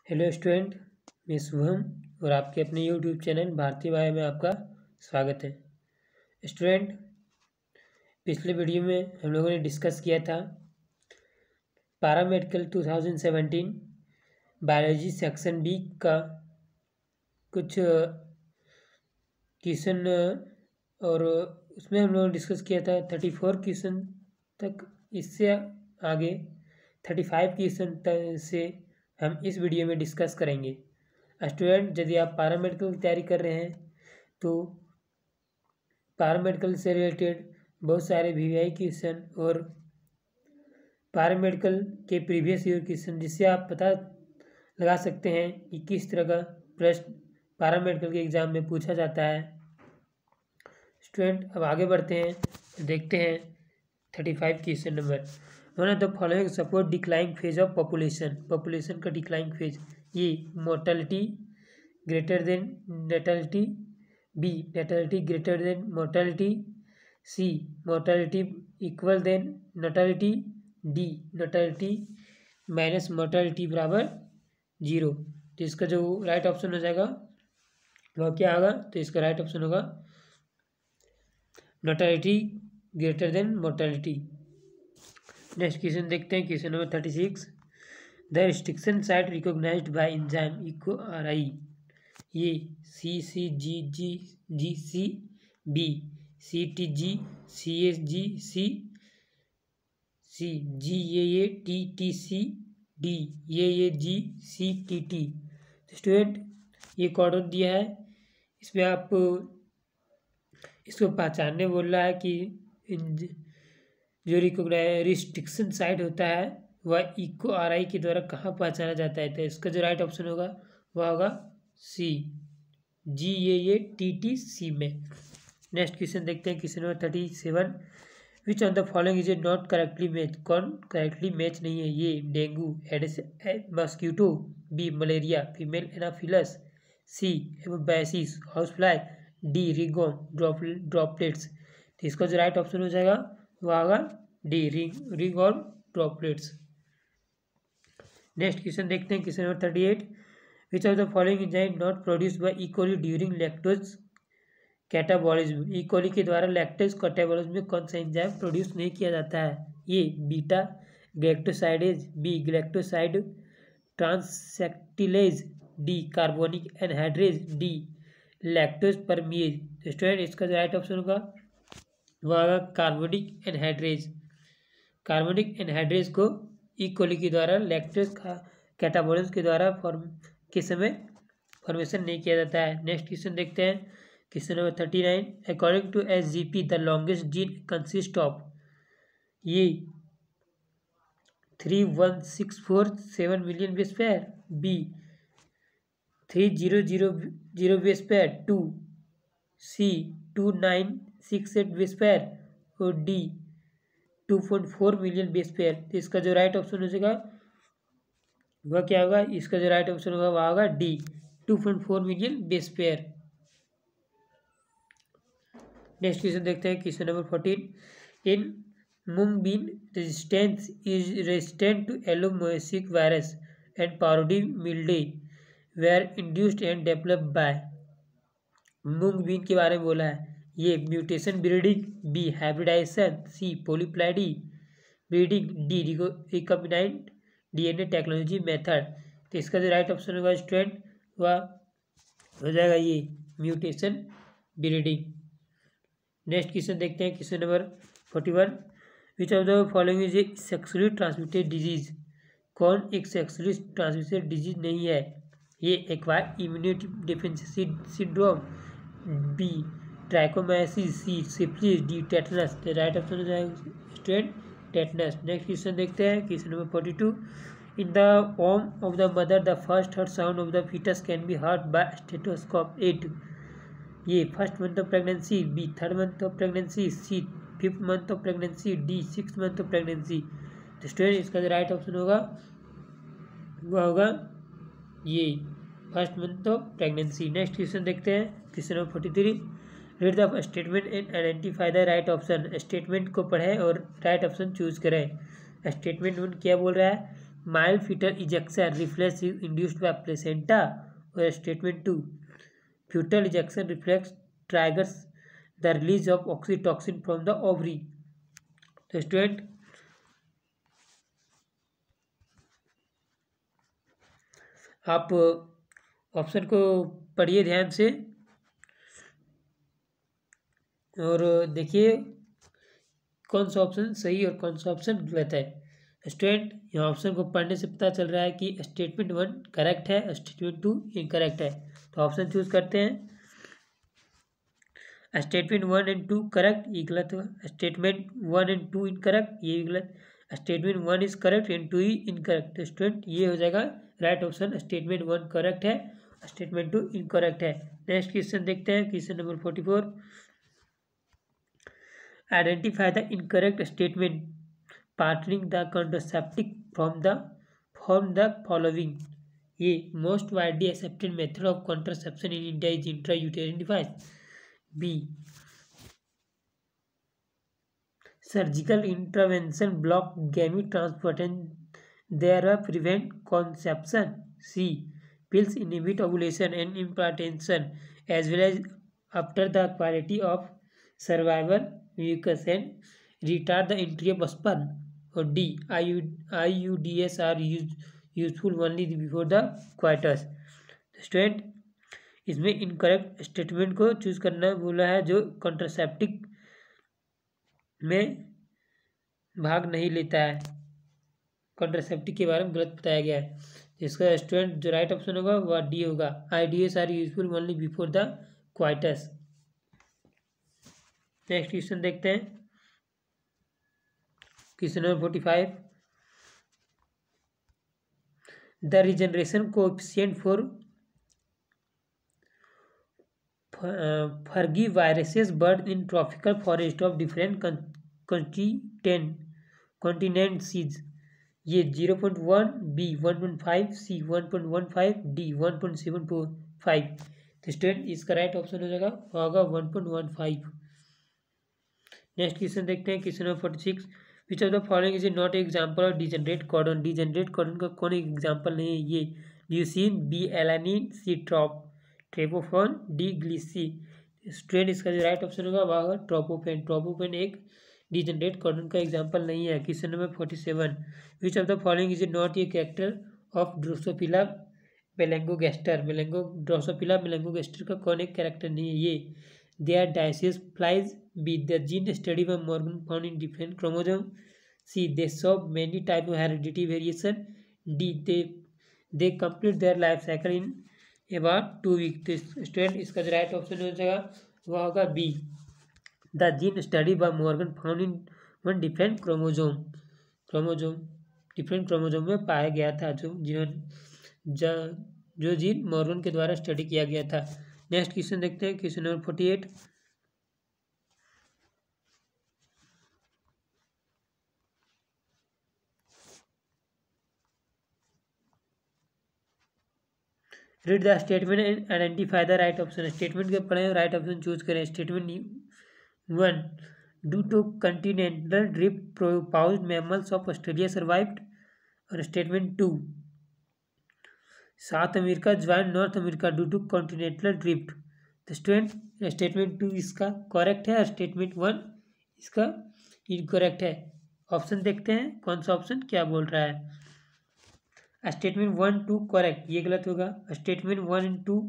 Hello student, मैं शुभम और आपके अपने यूट्यूब चैनल भारतीय वायु में आपका स्वागत है। स्टूडेंट, पिछले वीडियो में हम लोगों ने डिस्कस किया था पैरामेडिकल 2017 बायोलॉजी सेक्शन बी का कुछ क्वेश्चन और उसमें हम लोगों ने डिस्कस किया था 34 क्वेश्चन तक। इससे आगे 35 क्वेश्चन से हम इस वीडियो में डिस्कस करेंगे। स्टूडेंट, यदि आप पैरामेडिकल की तैयारी कर रहे हैं तो पैरामेडिकल से रिलेटेड बहुत सारे वीवीआई क्वेश्चन और पैरामेडिकल के प्रीवियस ईयर क्वेश्चन, जिससे आप पता लगा सकते हैं कि किस तरह का प्रश्न पैरामेडिकल के एग्ज़ाम में पूछा जाता है। स्टूडेंट, अब आगे बढ़ते हैं, देखते हैं 35 question number. One of the following support declining phase of population का declining phase. A mortality greater than natality, B natality greater than mortality, C mortality equal than natality, D natality minus mortality बराबर 0। तो इसका जो right option हो जाएगा वह क्या होगा? तो इसका राइट ऑप्शन होगा natality greater than mortality. Next question देखते हैं, question number 36। The restriction site recognised by enzyme EcoRI, A CCGGGC, B CTG CSGC, C GAATTC, D AAGCTT। तो स्टूडेंट, ये कोड दिया है, इसमें आप इसको पहचानने बोल रहा है कि जो रिस्ट्रिक्शन साइट होता है वह EcoRI के द्वारा कहाँ पहचाना जाता है। तो इसका जो राइट ऑप्शन होगा वह होगा सी GAATTC में। नेक्स्ट क्वेश्चन देखते हैं, question number 37। Which of the following is not correctly match? कौन करेक्टली मैच नहीं है? A dengue Aedes mosquito, B malaria female Anopheles, C amoebiasis house fly, D ringworm droplets. तो इसका जो right option हो जाएगा वह होगा D ringworm droplets. Next question देखते हैं, question number 38। Which of the following enzyme not produced by E. coli during lactose catabolism? E. coli के द्वारा लैक्टोज कैटाबॉलिज्म में कौन सा एंजाइम प्रोड्यूस नहीं किया जाता है? A beta galactosidase, B galactoside transacetylase, D carbonic anhydrase, D lactose permease. तो स्टूडेंट, इसका जो राइट ऑप्शन होगा वह कार्बोनिक एनहाइड्रेज। कार्बोनिक एनहाइड्रेज को इकोली के द्वारा लैक्टोज कैटाबॉलिज्म के द्वारा के समय फॉर्मेशन नहीं किया जाता है। नेक्स्ट क्वेश्चन देखते हैं, question number 39। According to SGP the longest gene consist of, ये 3164.7 million base pair, B 3000 base pair, 2 C 2968 base pair और डी 2.4 मिलियन बेस पेयर। तो इसका जो राइट ऑप्शन हो जाएगा वह क्या होगा? इसका जो राइट ऑप्शन होगा वह होगा D 2.4 million base pair. Next question देखते हैं, question number 14। In mung bean resistance is resistant to yellow mosaic virus and पारोडी mildew were induced and developed by. Mung bean के बारे में बोला है, A mutation breeding, B hybridisation, C polyploidy breeding, D recombinant DNA technology method. तो इसका जो right option होगा स्टूडेंट वह हो जाएगा ये म्यूटेशन ब्रीडिंग। नेक्स्ट क्वेश्चन देखते हैं, question number 41। Which of the following is a sexually transmitted disease? कौन एक सेक्सुअली ट्रांसमिटेड डिजीज नहीं है? A acquired immunity deficiency syndrome, B trichomoniasis, C syphilis, D tetanus. तो राइट ऑप्शन हो जाएगा student tetanus. Next question देखते हैं, question number 42। In the womb of the mother the first heart sound of the foetus can be heard by stethoscope at. A first month of pregnancy, B third month of pregnancy, C 5th month of pregnancy, D 6th month of pregnancy. तो student, इसका जो right option होगा वह होगा ये first month of pregnancy. Next question देखते हैं, question number 43। Read the statement and identify the right option. Statement को पढ़ें और राइट ऑप्शन चूज करें। स्टेटमेंट 1 क्या बोल रहा है mild fetal ejection reflex is induced by placenta, or statement 2, fetal ejection reflex triggers the release of oxytocin from the ovary. तो student आप ऑप्शन को पढ़िए ध्यान से और देखिए कौन सा ऑप्शन सही और कौन सा ऑप्शन गलत है। स्टूडेंट यहाँ ऑप्शन को पढ़ने से पता चल रहा है कि स्टेटमेंट 1 करेक्ट है, स्टेटमेंट 2 इनकरेक्ट है। तो ऑप्शन चूज करते हैं। स्टेटमेंट 1 एंड 2 करेक्ट, ये गलत हुआ। स्टेटमेंट 1 एंड 2 इनकरेक्ट, ये भी गलत। Statement 1 is correct and 2 incorrect. तो स्टूडेंट ये हो जाएगा राइट ऑप्शन, स्टेटमेंट 1 करेक्ट है, स्टेटमेंट 2 इनकरेक्ट है। नेक्स्ट क्वेश्चन देखते हैं, question number 44। Identify the incorrect statement pertaining the contraceptive from the following. A most widely accepted method of contraception in India is intrauterine device. B surgical intervention block gamete transport and there prevent conception. C pills inhibit ovulation and implantation as well as after the quality of survival mucus and retard the entry of sperm. Or D IUDs are useful only before the coitus। Student इसमें incorrect statement को choose करना बोला है जो contraceptive में भाग नहीं लेता है, कॉन्ट्रासेप्टिव के बारे में गलत बताया गया है। इसका स्टूडेंट जो राइट ऑप्शन होगा वह डी होगा, IUDs are useful only before the coitus. Next question देखते हैं, question number 45। The regeneration coefficient for fergie viruses bird in tropical forest of different continents. ये 0.1, B 1.5, C 1.15, D 1.75। तो student इसका right option हो जाएगा होगा 1.15। Next question देखते हैं, question number 46। Which of the following is not example of degenerate codon. Degenerate codon का कौन एग्जाम्पल नहीं है? A leucine, B alanine, C tryptophan, D glycine. Student इसका जो राइट ऑप्शन होगा वह होगा ट्रोपोफेन। ट्रोपोफेन एक डिजेनरेट कॉर्डन का एग्जाम्पल नहीं है। Question number 47। Which of the following is not a character of Drosophila melanogaster. Drosophila melanogaster का कौन एक कैरेक्टर नहीं है? A they are dioecious flies. B the gene study by Morgan found in different chromosome. C they show many type of heredity variation. D they complete their life cycle in about 2 week. तो student इसका जो right option हो जाएगा वह होगा B the gene study by Morgan found in one different chromosome different chromosome में पाया गया था, जो जीन मॉर्गन के द्वारा स्टडी किया गया था। नेक्स्ट क्वेश्चन देखते हैं, question number 48। Read the statement and identify the right option. Statement के पढ़े राइट ऑप्शन चूज करें। Statement 1, due to continental drift paused mammals of Australia survived। और statement 2, South America join North America due to continental drift. तो student statement 2 इसका correct है और statement 1 इसका incorrect है। ऑप्शन देखते हैं कौन सा ऑप्शन क्या बोल रहा है। स्टेटमेंट 1, 2 करेक्ट, ये गलत होगा। स्टेटमेंट 1 एंड 2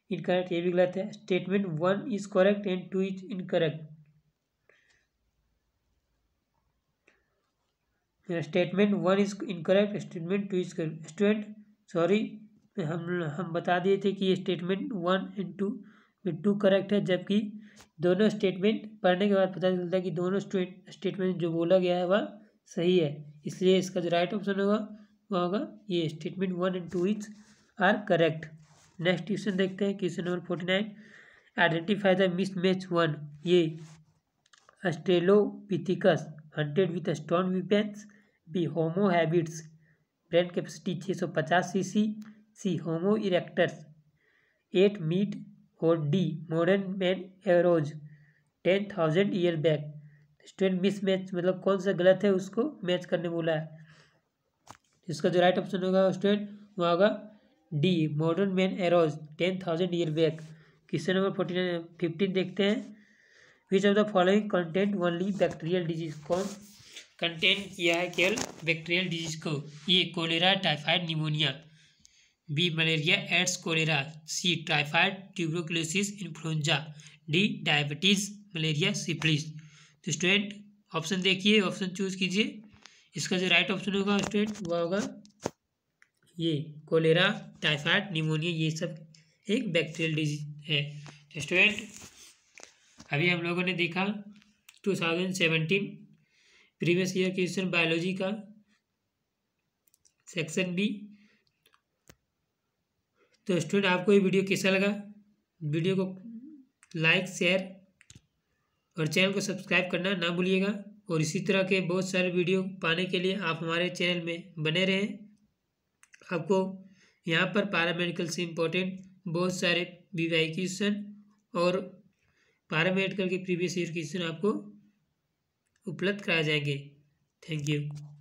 इनकरेक्ट, ये भी गलत है। Statement 1 is correct and 2 is incorrect. Statement 1 is incorrect, statement 2 is correct. Student sorry, हम बता दिए थे कि ये स्टेटमेंट 1 एंड 2 में 2 करेक्ट है, जबकि दोनों स्टेटमेंट पढ़ने के बाद पता चलता है कि दोनों स्टेटमेंट जो बोला गया है वह सही है। इसलिए इसका जो राइट ऑप्शन होगा वह होगा A statement 1 and 2 is are correct. Next question देखते हैं, question number 49। Identify the mismatch 1। A Australopithecus hunted with stone weapons. B Homo habilis brain capacity 650 cc। C Homo erectus 8 meat. और D modern man arose 10,000 year back. Student mismatch मतलब कौन सा गलत है उसको match करने बोला है। इसका जो राइट ऑप्शन होगा स्टूडेंट वो होगा D, modern man arose 10,000 year back. Question number 15 देखते हैं। Which of the following content only bacterial disease? कौन कंटेंट किया है केवल बैक्टीरियल डिजीज को? A cholera, typhoid, pneumonia. B malaria, AIDS, cholera. C typhoid, tuberculosis, influenza. D diabetes, malaria, syphilis. तो student option देखिए, option choose कीजिए। इसका जो राइट ऑप्शन होगा स्टूडेंट वह होगा ये कोलेरा, टाइफाइड, निमोनिया, ये सब एक बैक्टीरियल डिजीज है। तो स्टूडेंट अभी हम लोगों ने देखा 2017 प्रीवियस ईयर क्वेश्चन बायोलॉजी का सेक्शन बी। तो स्टूडेंट आपको ये वीडियो कैसा लगा? वीडियो को लाइक, शेयर और चैनल को सब्सक्राइब करना ना भूलिएगा। और इसी तरह के बहुत सारे वीडियो पाने के लिए आप हमारे चैनल में बने रहें। आपको यहाँ पर पैरामेडिकल से इम्पोर्टेंट बहुत सारे वीवाई क्वेश्चन और पैरामेडिकल के प्रीवियस ईयर क्वेश्चन आपको उपलब्ध कराए जाएंगे। Thank you.